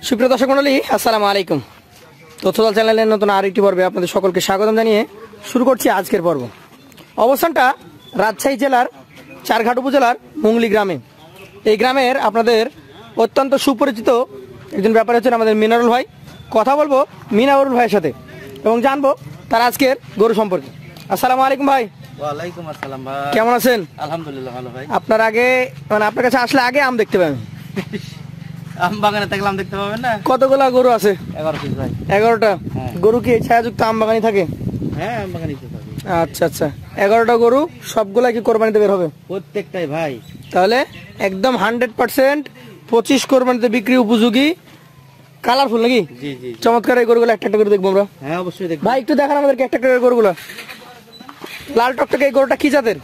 সুপ্রিয় দর্শক মণ্ডলী, আসসালামু আলাইকুম। তথ্যদল চ্যানেলের নতুন আরেকটি পর্বে আপনাদের সকলকে স্বাগতম জানিয়ে শুরু করছি আজকের পর্ব। অবস্থানটা রাজশাহী জেলার চারঘাট উপজেলার মুংলি গ্রামে। এই গ্রামের আপনাদের অত্যন্ত সুপরিচিত একজন ব্যাপারী হচ্ছেন আমাদের মিনারুল ভাই। কথা বলবো মিনারুল ভাইয়ের সাথে এবং জানবো তার আজকের গরু সম্পর্কে। আসসালামু আলাইকুম ভাই। ওয়ালাইকুম আসসালাম ভাই। কেমন আছেন? আলহামদুলিল্লাহ ভালো ভাই। আপনার কাছে আসলে আগে আম দেখতে পাবেন। আম বাগানে থাকলে আম দেখতে পাবেন না। কতগুলা গরু আছে? 11 পিস ভাই। 11টা হ্যাঁ। গরু কি ছায়াযুক্ত আম বাগানে থাকে? হ্যাঁ, আম বাগানে থাকে। আচ্ছা আচ্ছা, 11টা গরু সবগুলা কি কোরবানিতে বের হবে? প্রত্যেকটাই ভাই। তাহলে একদম 100% 25 কোরবানিতে বিক্রি উপযোগী, কালারফুল নাকি? জি জি। চমৎকার এই গরুগুলো একটা একটা করে দেখবো আমরা। হ্যাঁ অবশ্যই দেখব ভাই একটু দেখান আমাদেরকে একটা একটা করে গরুগুলো। লাল টকটকে এই গরুটা কি জাতের?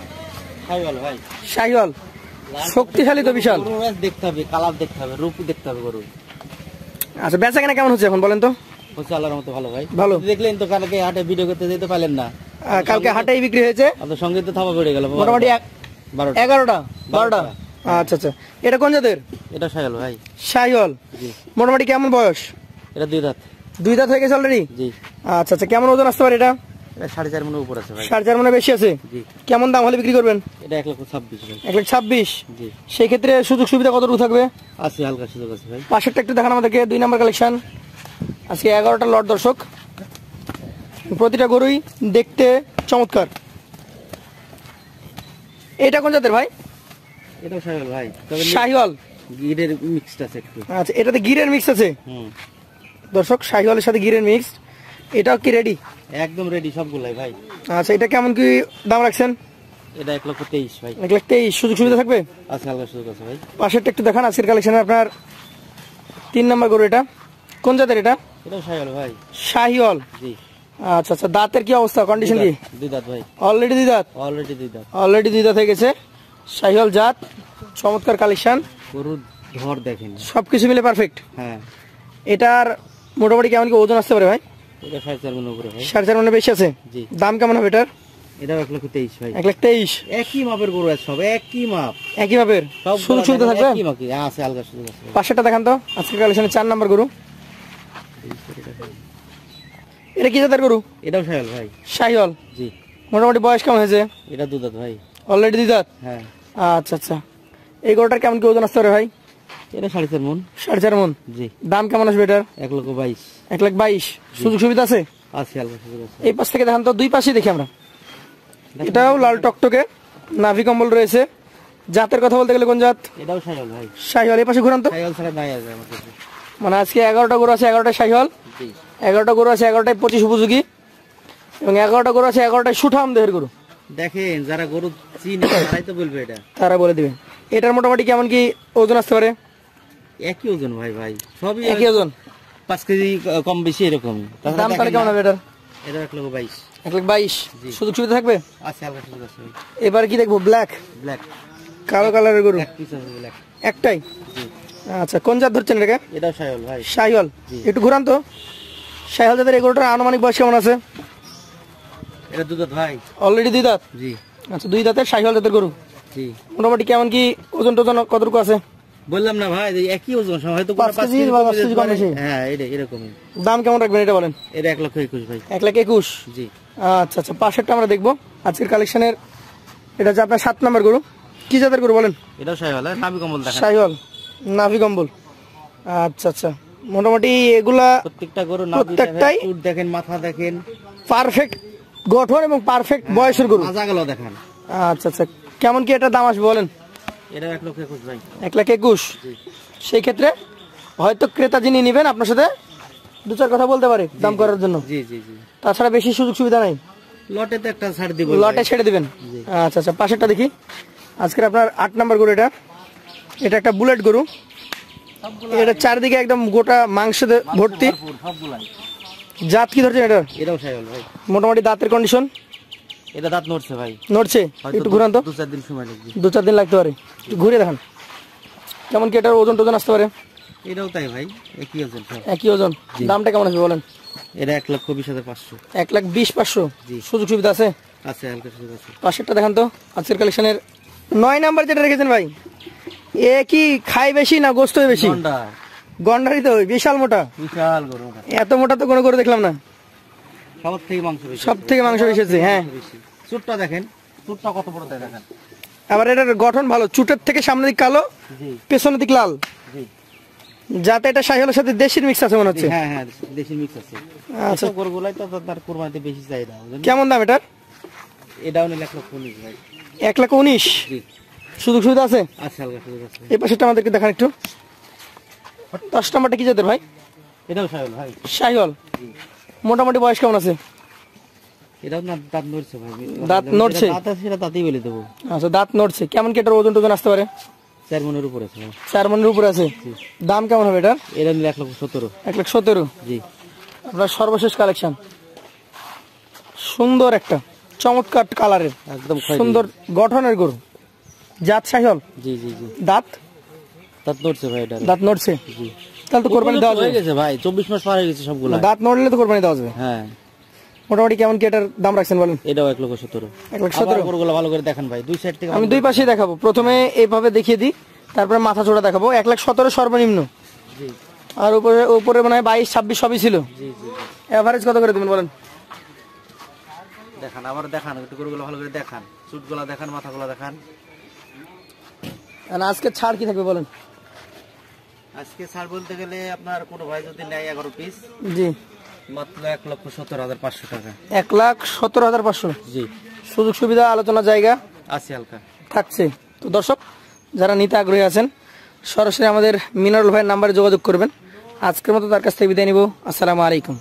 শাহিওয়াল ভাই। শাহিওয়াল। শক্তিশালী তো বিশাল। গরু দেখতে হবে, কালার দেখতে হবে, রূপ দেখতে হবে গরু। আচ্ছা, বেচা কেনা কেমন হচ্ছে এখন বলেন তো? হচ্ছে আল্লাহর মতো ভালো ভাই। ভালো। দেখলেন তো কালকে হাটে ভিডিও করতে যেতে পারলেন না। কালকে হাটেই বিক্রি হয়েছে আপনার সঙ্গে তো থাবা পড়ে গেল মোটামুটি 12টা 11টা। আচ্ছা আচ্ছা, এটা কোন জাতের? এটা শাহিওয়াল ভাই। শাহিওয়াল। জি। মোটামুটি কেমন বয়স? এটা 2 দাঁত। 2 দাঁত হয়ে গেছে অলরেডি? জি। আচ্ছা আচ্ছা, কেমন ওজন আসতে পারে এটা? এটা 4.5 মনের উপর আছে ভাই। 4.5 মনে বেশি আছে? জি। কেমন দাম হলে বিক্রি করবেন? এটা 1,26,000 ভাই। 1,26,000। জি। সেই ক্ষেত্রে সুযোগ সুবিধা কতটুকু থাকবে? আছে, হালকা সুযোগ আছে ভাই। পাশেরটা একটু দেখান আমাদেরকে। 2 নম্বর কালেকশন। আজকে 11টা লট দর্শক, প্রতিটা গরুই দেখতে চমৎকার। এটা কোন জাতের ভাই? এটাও শাহিওয়াল ভাই, তবে শাহিওয়াল। গিরের মিক্সড আছে একটু। আচ্ছা, এটাতে গিরের মিক্স আছে দর্শক, শাহিওয়ালের সাথে গিরের মিক্স। এটাও কি রেডি? একদম রেডি সবগুলাই ভাই। আচ্ছা, এটা কেমন কি দাম রাখছেন? এটা 1,23,000 ভাই। 1,23,000। সুযোগ সুবিধা থাকবে? আছে, হালকা সুযোগ আছে ভাই। পাশেরটা একটু দেখান আজকের কালেকশনে আপনার 3 নম্বর গরু। এটা কোন জাতের? এটা এটাও শাহিওয়াল ভাই। শাহিওয়াল। জি। আচ্ছা আচ্ছা, দাঁতের কি অবস্থা, কন্ডিশন কি? 2 দাঁত ভাই। অলরেডি 2 দাঁত? অলরেডি 2 দাঁত। অলরেডি 2 দাঁত হয়ে গেছে। শাহিওয়াল জাত, চমৎকার কালেকশন, গরুর ধর দেখেন। সবকিছু মিলে পারফেক্ট। হ্যাঁ। এটার মোটামুটি কেমন কি ওজন আসতে পারে ভাই? এটা 4.5 মনের উপরে ভাই। 4.5 মনে বেশি আছে? জি। দাম কেমন হবে এটার? এটাও 1,23,000 ভাই। 1,23,000। একই মাপের গরু আছে, সব একই মাপ। একই ভাবে সব সুযোগ সুবিধা থাকবে? একই মাপই আছে, হালকা সুযোগ আছে। পাশেরটা দেখান তো আজকের কালেকশনে 4 নম্বর গরু। এটা কি জাতের গরু? এটাও শাহিওয়াল ভাই। শাহিওয়াল। জি। মোটামুটি বয়স কেমন হয়েছে? এটা 2 দাঁত ভাই। অলরেডি 2 দাঁত? হ্যাঁ। আচ্ছা আচ্ছা, এই গরুটার কেমন কি ওজন আসতে পারে ভাই? এটা 4.5 মন। 4.5 মন। জি। দাম কেমন আসবে এটার? 1,22,000। 1,22,000। সুযোগ সুবিধা আছে? আছে, হালকা সুযোগ আছে। এই পাশ থেকে দেখান তো, 2 পাশেই দেখি আমরা। এটাও লাল টকটকে, নাভি কম্বল রয়েছে। জাতের কথা বলতে গেলে কোন জাত? এটাও শাহিওয়াল ভাই। শাহিওয়াল। এই পাশে ঘুরান তো। শাহিওয়াল ছাড়া নাই আছে আমার কাছে। মানে আজকে 11টা গরু আছে, 11টাই শাহিওয়াল। জি। 11টা গরু আছে, 11টাই 25 উপযোগী, এবং 11টা গরু আছে, 11টাই সুঠাম দেহের গরু। দেখেন, যারা গরু চিনে তারাই তো বলবে এটা। তারা বলে দিবে। এটার মোটামুটি কেমন কি ওজন আসতে পারে? একই ওজন ভাই ভাই, সবই একই ওজন। 5 কেজি কম বেশি এরকম। দাম তাহলে কেমন হবে এটার? এটা 1,22,000। 1,22,000। সুযোগ সুবিধা থাকবে? আছে, হালকা সুযোগ আছে। এবার কি দেখবো? Black, black. কালো কালারের গরু। এক পিস আছে ব্ল্যাক। একটাই? জি। আচ্ছা, কোন জাত ধরছেন এটাকে? এটাও শাহিওয়াল ভাই। শাহিওয়াল। জি। একটু ঘুরান তো। শাহিওয়াল জাতের এই গরুটার আনুমানিক বয়স কেমন আছে? এটা 2 দাঁত ভাই। অলরেডি 2 দাঁত? জি। আচ্ছা, 2 দাঁতের শাহিওয়াল জাতের গরু। জি। মোটামুটি কেমন কি ওজন টোজন কতটুকু আছে? বললাম না ভাই, একই ওজন, হয়তো 5 কেজি বা 10 কেজি কম বেশি। হ্যাঁ, এরকমই। দাম কেমন রাখবেন এটা বলেন? এটা 1,21,000 ভাই। 1,21,000। জি। আচ্ছা আচ্ছা, পাশেরটা আমরা দেখবো আজকের কালেকশনের। এটা হচ্ছে আপনার 7 নম্বর গরু। কি জাতের গরু বলেন? এটাও শাহিওয়াল, নাভি কম্বল দেখেন। শাহিওয়াল, নাভি কম্বল। আচ্ছা আচ্ছা, মোটামুটি এগুলা প্রত্যেকটা গরু প্রত্যেকটাই চুট দেখেন, মাথা দেখেন, পারফেক্ট গঠন এবং পারফেক্ট বয়সের গরু। মাজাগুলো দেখেন। আচ্ছা আচ্ছা, কেমন কি এটা দাম আসবে বলেন? এটা 1,21,000 ভাই। 1,21,000। সেই ক্ষেত্রে হয়তো ক্রেতা যিনি নেবেন আপনার সাথে 2-4 কথা বলতে পারে দাম করার জন্য। জি জি জি। তাছাড়া বেশি সুযোগ সুবিধা নাই। লটে তো একটা ছাড় দিব, লটে ছেড়ে দিবেন। আচ্ছা আচ্ছা, পাশেরটা দেখি আজকের আপনার 8 নম্বর গরু। এটা একটা বুলেট গরু। এটা চারদিকে একদম গোটা মাংস ভর্তি। সবগুলাই। জাত কি ধরছেন এটা? এটাও শাহিওয়াল ভাই। মোটামুটি দাঁতের কন্ডিশন? এটা দাঁত নড়ছে ভাই। নড়ছে? একটু ঘুরান তো। 2-4 দিন সময় লাগবে। 2-4 দিন লাগতে পারে, একটু ঘুরে দেখান। কেমন কি এটার ওজন টোজন আসতে পারে? এটাও তাই ভাই, একই ওজন। একই ওজন। দামটা কেমন আসবে বলেন? এটা 1,20,500। 1,20,500। সুযোগ সুবিধা আছে? আছে, হালকা সুযোগ আছে। পাশেরটা দেখান তো আজকের কালেকশনের 9 নাম্বার যেটা রেখেছেন ভাই। এ কি খায় বেশি না গোস্ত বেশি? গন্ডারি তো ওই বিশাল মোটা, বিশাল গরু ওটা। এত মোটা তো কোনো গরু দেখলাম না। সব থেকে মাংস বেশি। সব থেকে মাংস এসেছে, হ্যাঁ। চুটটা দেখেন, চুটটা কত বড় তাই দেখেন। আবার এটার গঠন ভালো, চুটের থেকে সামনের দিক কালো, জি পেছনের দিক লাল, জি। যাতে এটা শাহিওয়ালের সাথে দেশির মিক্স আছে মনে হচ্ছে। হ্যাঁ হ্যাঁ, দেশি মিক্স আছে। আচ্ছা, এসব গরুগুলাই তো তার কুরবানিতে বেশি চাহিদা, বুঝলেন? কেমন দাম এটার? এটাও নিলে 1,19,000 ভাই। 1,19,000। জি, সুযোগ সুবিধা আছে? আচ্ছা হালকা সুযোগ আছে। এই পাশেটা আমাদেরকে দেখান একটু। 10 নাম্বারটা কি জাতের ভাই? এটাও সাহেব ভাই। শাহিওয়াল। জি। মোটামুটি বয়স কেমন আছে? এটাও না দাঁত নড়ছে ভাই। দাঁত নড়ছে? দাঁত আছে, সেটা দাঁতেই বলে দেবো। আচ্ছা, দাঁত নড়ছে। কেমন কি এটার ওজন টোজন আসতে পারে? 4 মনের উপরে আছে ভাই। 4 মনের উপরে আছে। দাম কেমন হবে এটার? এটা নিলে 1,17,000। 1,17,000। জি। আপনার সর্বশেষ কালেকশন, সুন্দর একটা চমৎকার কালারের, একদম সুন্দর গঠনের গরু, জাত শাহিওয়াল। জি জি জি। দাঁত দাঁত নড়ছে ভাই এটা। দাঁত নড়ছে, জি। তাহলে তো কোরবানি দেওয়া হয়ে যাবে। গেছে ভাই, 24 মাস পার হয়ে গেছে সবগুলো। দাঁত নড়লে তো কোরবানি দেওয়া যাবে। হ্যাঁ। মোটামুটি কেমন কি এটার দাম রাখছেন বলেন? এটাও 1,17,000। 1,17,000। গরুগুলো ভালো করে দেখেন ভাই, দুই সাইড থেকে আমি দুই পাশেই দেখাবো, প্রথমে এইভাবে দেখিয়ে দিই, তারপরে মাথা চোড়া দেখাবো। 1,17,000 সর্বনিম্ন, জি আর উপরে উপরে মনে হয় 22-26 সবই ছিল। জি জি। এভারেজ কত করে দেবেন বলেন? দেখান, আবার দেখান, একটু গরুগুলো ভালো করে দেখান, চুটগুলা দেখান, মাথাগুলো দেখান। আর আজকে ছাড় কি থাকবে বলেন? আজকে ছাড় বলতে গেলে আপনার কোনো ভাই যদি নেয় 11 পিস, জি, মাত্র 1,17,500 টাকা। 1,17,500। জি, সুযোগ সুবিধা আলোচনার জায়গা আছে হালকা। থাকছে। তো দর্শক যারা নিতে আগ্রহী আছেন, সরাসরি আমাদের মিনারুল ভাইয়ের নাম্বারে যোগাযোগ করবেন। আজকের মতো তার কাছ থেকে বিদায় নিব। আসসালামু আলাইকুম।